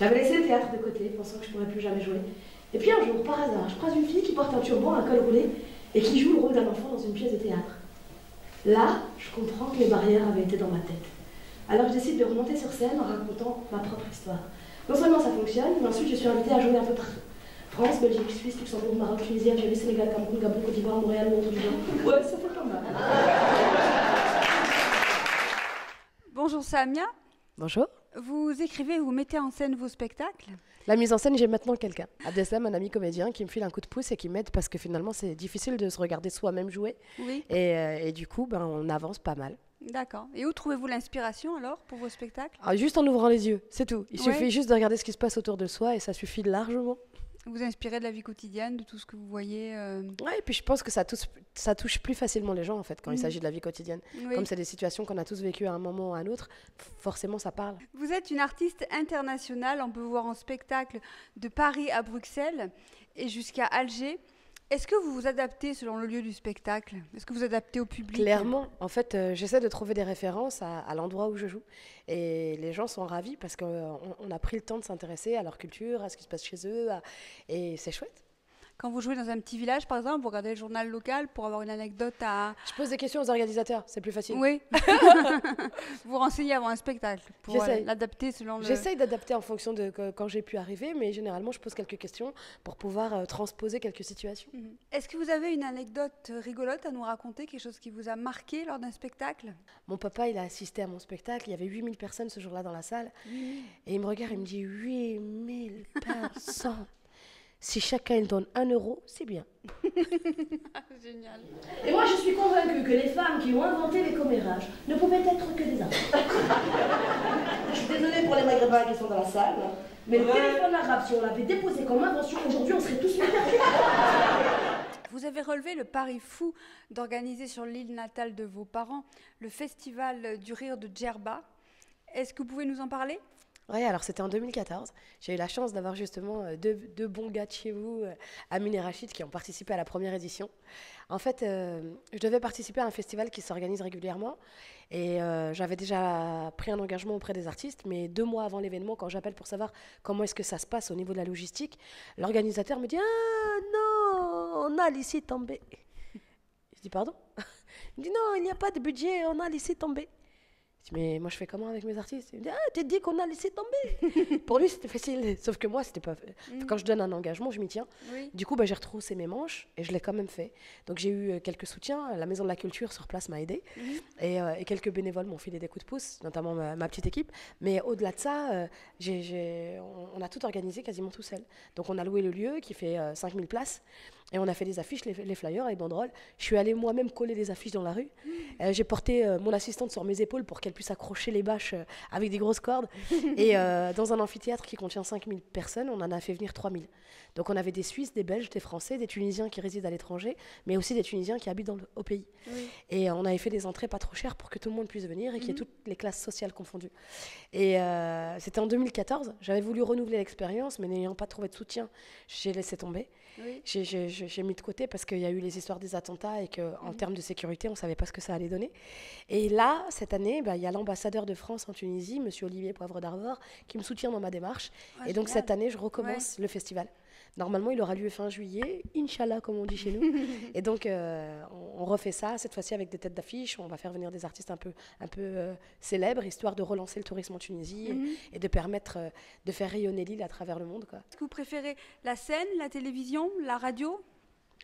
J'avais laissé le théâtre de côté, pensant que je ne pourrais plus jamais jouer. Et puis un jour, par hasard, je croise une fille qui porte un turban, un col roulé, et qui joue le rôle d'un enfant dans une pièce de théâtre. Là, je comprends que les barrières avaient été dans ma tête. Alors je décide de remonter sur scène en racontant ma propre histoire. Non seulement ça fonctionne, mais ensuite je suis invitée à jouer un peu partout. France, Belgique, Suisse, Luxembourg, Maroc, Tunisie, Algérie, Sénégal, Cameroun, Gabon, Côte d'Ivoire, Montréal, Londres, Lyon. Ouais, ça fait pas mal. Bonjour Samia. Bonjour. Vous écrivez, vous mettez en scène vos spectacles? La mise en scène, j'ai maintenant quelqu'un. Abdeslam, un ami comédien qui me file un coup de pouce et qui m'aide parce que finalement, c'est difficile de se regarder soi-même jouer. Oui. Et du coup, on avance pas mal. D'accord. Et où trouvez-vous l'inspiration alors pour vos spectacles? Juste en ouvrant les yeux, c'est tout. Il suffit juste de regarder ce qui se passe autour de soi et ça suffit largement. Vous inspirez de la vie quotidienne, de tout ce que vous voyez Ouais, et puis je pense que ça touche plus facilement les gens en fait quand il s'agit de la vie quotidienne. Oui. Comme c'est des situations qu'on a tous vécues à un moment ou à un autre, forcément ça parle. Vous êtes une artiste internationale, on peut vous voir en spectacle de Paris à Bruxelles et jusqu'à Alger. Est-ce que vous vous adaptez selon le lieu du spectacle? Est-ce que vous adaptez au public? Clairement, en fait, j'essaie de trouver des références à l'endroit où je joue. Et les gens sont ravis parce qu'on a pris le temps de s'intéresser à leur culture, à ce qui se passe chez eux. Et c'est chouette. Quand vous jouez dans un petit village, par exemple, vous regardez le journal local pour avoir une anecdote à... Je pose des questions aux organisateurs, c'est plus facile. Oui. Vous renseignez avant un spectacle pour l'adapter selon le... J'essaye d'adapter en fonction de quand j'ai pu arriver, mais généralement, je pose quelques questions pour pouvoir transposer quelques situations. Est-ce que vous avez une anecdote rigolote à nous raconter, quelque chose qui vous a marqué lors d'un spectacle? Mon papa, il a assisté à mon spectacle. Il y avait 8000 personnes ce jour-là dans la salle. Et il me regarde et me dit 8000 personnes. Si chacun il donne 1 euro, c'est bien. Génial. Et moi, je suis convaincue que les femmes qui ont inventé les commérages ne pouvaient être que des hommes. Je suis désolée pour les maghrébins qui sont dans la salle, mais le téléphone arabe, si on l'avait déposé comme invention, aujourd'hui, on serait tous mis Vous avez relevé le pari fou d'organiser sur l'île natale de vos parents le festival du rire de Djerba. Est-ce que vous pouvez nous en parler? Oui, alors c'était en 2014. J'ai eu la chance d'avoir justement deux bons gars de chez vous, Amine et Rachid, qui ont participé à la première édition. En fait, je devais participer à un festival qui s'organise régulièrement et j'avais déjà pris un engagement auprès des artistes, mais 2 mois avant l'événement, quand j'appelle pour savoir comment est-ce que ça se passe au niveau de la logistique, l'organisateur me dit « Ah non, on a laissé tomber ». Je dis « Pardon ?» Il me dit « Non, il n'y a pas de budget, on a laissé tomber ». Je dis, mais moi je fais comment avec mes artistes? Il me dit, ah, t'es dit qu'on a laissé tomber. Pour lui c'était facile, sauf que moi c'était pas. Quand je donne un engagement, je m'y tiens. Oui. Du coup, j'ai retroussé mes manches et je l'ai quand même fait. Donc j'ai eu quelques soutiens. La Maison de la Culture sur place m'a aidé et quelques bénévoles m'ont filé des coups de pouce, notamment ma petite équipe. Mais au-delà de ça, on a tout organisé quasiment tout seul. Donc on a loué le lieu qui fait 5000 places. Et on a fait des affiches, les flyers, les banderoles. Je suis allée moi-même coller des affiches dans la rue. J'ai porté mon assistante sur mes épaules pour qu'elle puisse accrocher les bâches avec des grosses cordes. Et dans un amphithéâtre qui contient 5000 personnes, on en a fait venir 3000. Donc on avait des Suisses, des Belges, des Français, des Tunisiens qui résident à l'étranger, mais aussi des Tunisiens qui habitent au pays. Oui. Et on avait fait des entrées pas trop chères pour que tout le monde puisse venir et qu'il y ait toutes les classes sociales confondues. Et c'était en 2014. J'avais voulu renouveler l'expérience, mais n'ayant pas trouvé de soutien, j'ai laissé tomber. Oui. J'ai mis de côté parce qu'il y a eu les histoires des attentats et qu'en termes de sécurité, on ne savait pas ce que ça allait donner. Et là, cette année, il y a l'ambassadeur de France en Tunisie, M. Olivier Poivre d'Arvor, qui me soutient dans ma démarche. Et donc cette année, je recommence le festival. Normalement, il aura lieu fin juillet, Inch'Allah, comme on dit chez nous. Et donc, on refait ça, cette fois-ci avec des têtes d'affiche. On va faire venir des artistes un peu célèbres, histoire de relancer le tourisme en Tunisie et de permettre de faire rayonner l'île à travers le monde, quoi. Est-ce que vous préférez la scène, la télévision, la radio?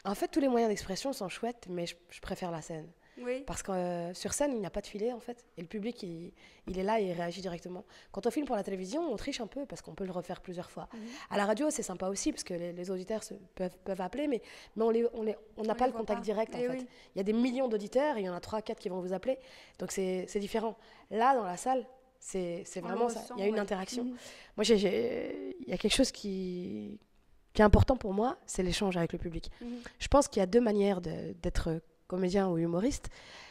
En fait, tous les moyens d'expression sont chouettes, mais je préfère la scène. Oui. Parce que sur scène, il n'y a pas de filet, en fait. Et le public, il est là et il réagit directement. Quand on filme pour la télévision, on triche un peu parce qu'on peut le refaire plusieurs fois. À la radio, c'est sympa aussi parce que les auditeurs peuvent appeler, mais on n'a pas le contact direct, en fait. Oui. Il y a des millions d'auditeurs et il y en a 3-4 qui vont vous appeler. Donc, c'est différent. Là, dans la salle, c'est vraiment ça. Il y a une interaction. Moi, il y a quelque chose qui est important pour moi, c'est l'échange avec le public. Je pense qu'il y a 2 manières d'être comédien ou humoriste.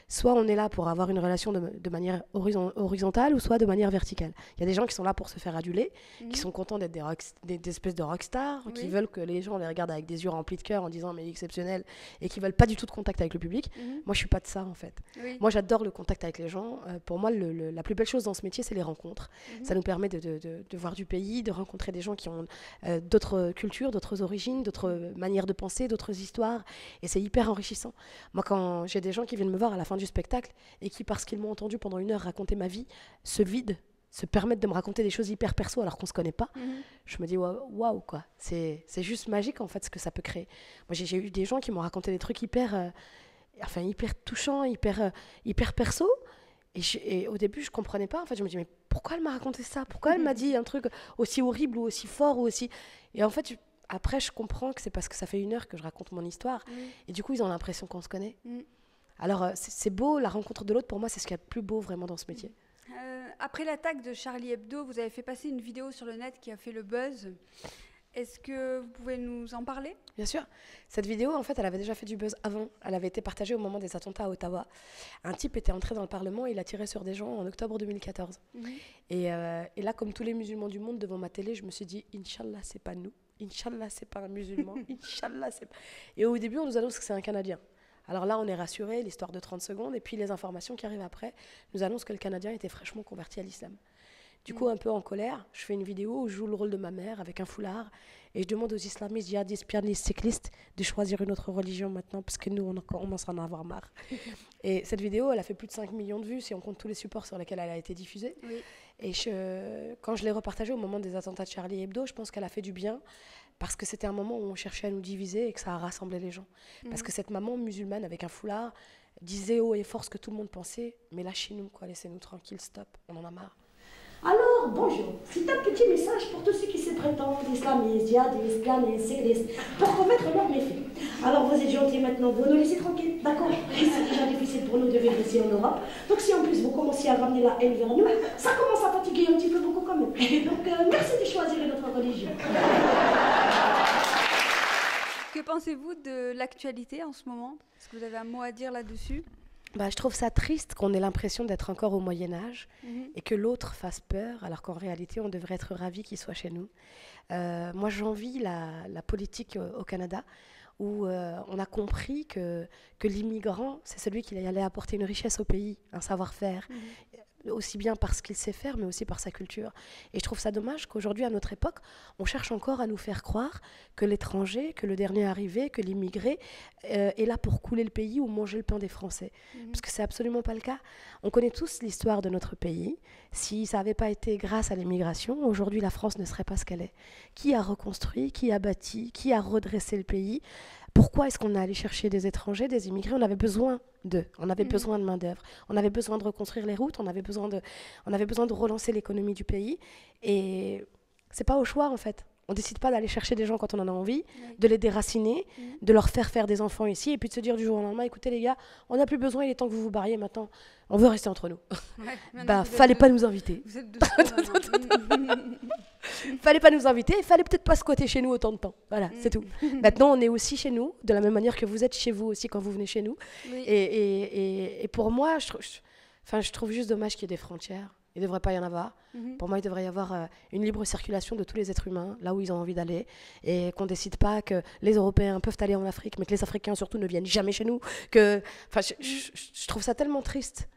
soit on est là pour avoir une relation de manière horizontale ou soit de manière verticale. Il y a des gens qui sont là pour se faire aduler, qui sont contents d'être des espèces de rockstars, qui veulent que les gens les regardent avec des yeux remplis de cœur en disant mais il est exceptionnel, et qui veulent pas du tout de contact avec le public. Moi je suis pas de ça en fait. Moi j'adore le contact avec les gens. Pour moi la plus belle chose dans ce métier c'est les rencontres. Ça nous permet de voir du pays, de rencontrer des gens qui ont d'autres cultures, d'autres origines, d'autres manières de penser, d'autres histoires, et c'est hyper enrichissant. Moi quand j'ai des gens qui viennent me voir à la fin du spectacle et qui, parce qu'ils m'ont entendu pendant 1 heure raconter ma vie, se permettent de me raconter des choses hyper perso alors qu'on se connaît pas, je me dis waouh quoi, c'est juste magique en fait ce que ça peut créer. Moi j'ai eu des gens qui m'ont raconté des trucs hyper touchants, hyper perso, et au début je comprenais pas en fait, je me dis mais pourquoi elle m'a raconté ça, pourquoi elle m'a dit un truc aussi horrible ou aussi fort ou aussi, et en fait après je comprends que c'est parce que ça fait 1 heure que je raconte mon histoire, et du coup ils ont l'impression qu'on se connaît. Alors, c'est beau, la rencontre de l'autre, pour moi, c'est ce qu'il y a de plus beau vraiment dans ce métier. Après l'attaque de Charlie Hebdo, vous avez fait passer une vidéo sur le net qui a fait le buzz. Est-ce que vous pouvez nous en parler ? Bien sûr. Cette vidéo, en fait, elle avait déjà fait du buzz avant. Elle avait été partagée au moment des attentats à Ottawa. Un type était entré dans le Parlement et il a tiré sur des gens en octobre 2014. Et là, comme tous les musulmans du monde, devant ma télé, je me suis dit, Inch'Allah, c'est pas nous. Inch'Allah, c'est pas un musulman. Inch'Allah, c'est pas... Et au début, on nous annonce que c'est un Canadien. Alors là, on est rassurés, l'histoire de 30 secondes, et puis les informations qui arrivent après nous annoncent que le Canadien était fraîchement converti à l'islam. Du coup, un peu en colère, je fais une vidéo où je joue le rôle de ma mère avec un foulard, et je demande aux islamistes, djihadistes, pianistes, cyclistes de choisir une autre religion maintenant, parce que nous, on commence à en avoir marre. Et cette vidéo, elle a fait plus de 5 millions de vues, si on compte tous les supports sur lesquels elle a été diffusée. Et quand je l'ai repartagée au moment des attentats de Charlie Hebdo, je pense qu'elle a fait du bien, parce que c'était un moment où on cherchait à nous diviser et que ça a rassemblé les gens. Parce que cette maman musulmane avec un foulard disait haut et fort ce que tout le monde pensait, mais lâchez-nous, quoi, laissez-nous tranquilles, stop, on en a marre. Alors, bonjour, c'est un petit message pour tous ceux qui se prétendent islamistes, djihadistes, pianistes, cyclistes, pour commettre leurs méfaits. Alors, vous êtes gentils maintenant, vous nous laissez tranquilles, d'accord? C'est déjà difficile pour nous de vivre ici en Europe, donc si en plus vous commencez à ramener la haine vers nous, ça commence à fatiguer un petit peu beaucoup quand même. Donc, merci de choisir notre religion. Que pensez-vous de l'actualité en ce moment ? Est-ce que vous avez un mot à dire là-dessus ? Je trouve ça triste qu'on ait l'impression d'être encore au Moyen-Âge et que l'autre fasse peur, alors qu'en réalité, on devrait être ravis qu'il soit chez nous. Moi, j'envie la politique au Canada, où on a compris que l'immigrant, c'est celui qui allait apporter une richesse au pays, un savoir-faire, aussi bien par ce qu'il sait faire, mais aussi par sa culture. Et je trouve ça dommage qu'aujourd'hui, à notre époque, on cherche encore à nous faire croire que l'étranger, que le dernier arrivé, que l'immigré est là pour couler le pays ou manger le pain des Français. Parce que c'est absolument pas le cas. On connaît tous l'histoire de notre pays. Si ça n'avait pas été grâce à l'immigration, aujourd'hui, la France ne serait pas ce qu'elle est. Qui a reconstruit, qui a bâti, qui a redressé le pays ? Pourquoi est-ce qu'on est allé chercher des étrangers, des immigrés ? On avait besoin d'eux, on avait besoin de main-d'œuvre, on avait besoin de reconstruire les routes, on avait besoin de relancer l'économie du pays. Et c'est pas au choix en fait. On décide pas d'aller chercher des gens quand on en a envie, de les déraciner, de leur faire des enfants ici, et puis de se dire du jour au lendemain, écoutez les gars, on n'a plus besoin, il est temps que vous vous barriez maintenant, on veut rester entre nous. Fallait pas nous inviter. Vous êtes de Fallait pas nous inviter, il fallait peut-être pas squatter chez nous autant de temps. Voilà, c'est tout. Maintenant, on est aussi chez nous, de la même manière que vous êtes chez vous aussi quand vous venez chez nous. Et pour moi, je trouve juste dommage qu'il y ait des frontières. Il ne devrait pas y en avoir. Pour moi, il devrait y avoir une libre circulation de tous les êtres humains, là où ils ont envie d'aller, et qu'on ne décide pas que les Européens peuvent aller en Afrique, mais que les Africains surtout ne viennent jamais chez nous. Je trouve ça tellement triste.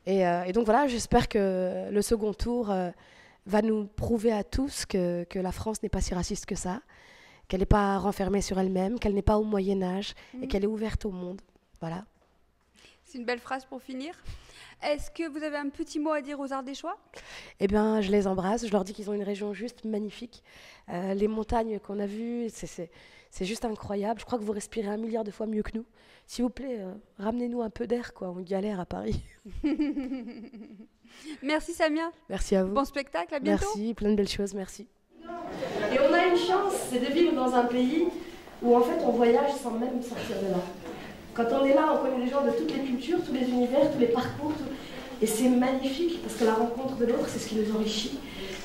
Et donc voilà, j'espère que le second tour va nous prouver à tous que la France n'est pas si raciste que ça, qu'elle n'est pas renfermée sur elle-même, qu'elle n'est pas au Moyen-Âge, et qu'elle est ouverte au monde. Voilà. C'est une belle phrase pour finir. Est-ce que vous avez un petit mot à dire aux Ardéchois ? Eh bien, je les embrasse. Je leur dis qu'ils ont une région juste magnifique. Les montagnes qu'on a vues, c'est juste incroyable. Je crois que vous respirez 1 milliard de fois mieux que nous. S'il vous plaît, ramenez-nous un peu d'air, quoi. On galère à Paris. Merci Samia. Merci à vous. Bon spectacle, à bientôt. Merci, plein de belles choses, merci. Et on a une chance, c'est de vivre dans un pays où en fait on voyage sans même sortir de là. Quand on est là, on connaît les gens de toutes les cultures, tous les univers, tous les parcours. Et c'est magnifique, parce que la rencontre de l'autre, c'est ce qui nous enrichit.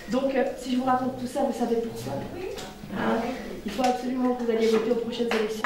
Donc, si je vous raconte tout ça, vous savez pourquoi. Il faut absolument que vous alliez voter aux prochaines élections.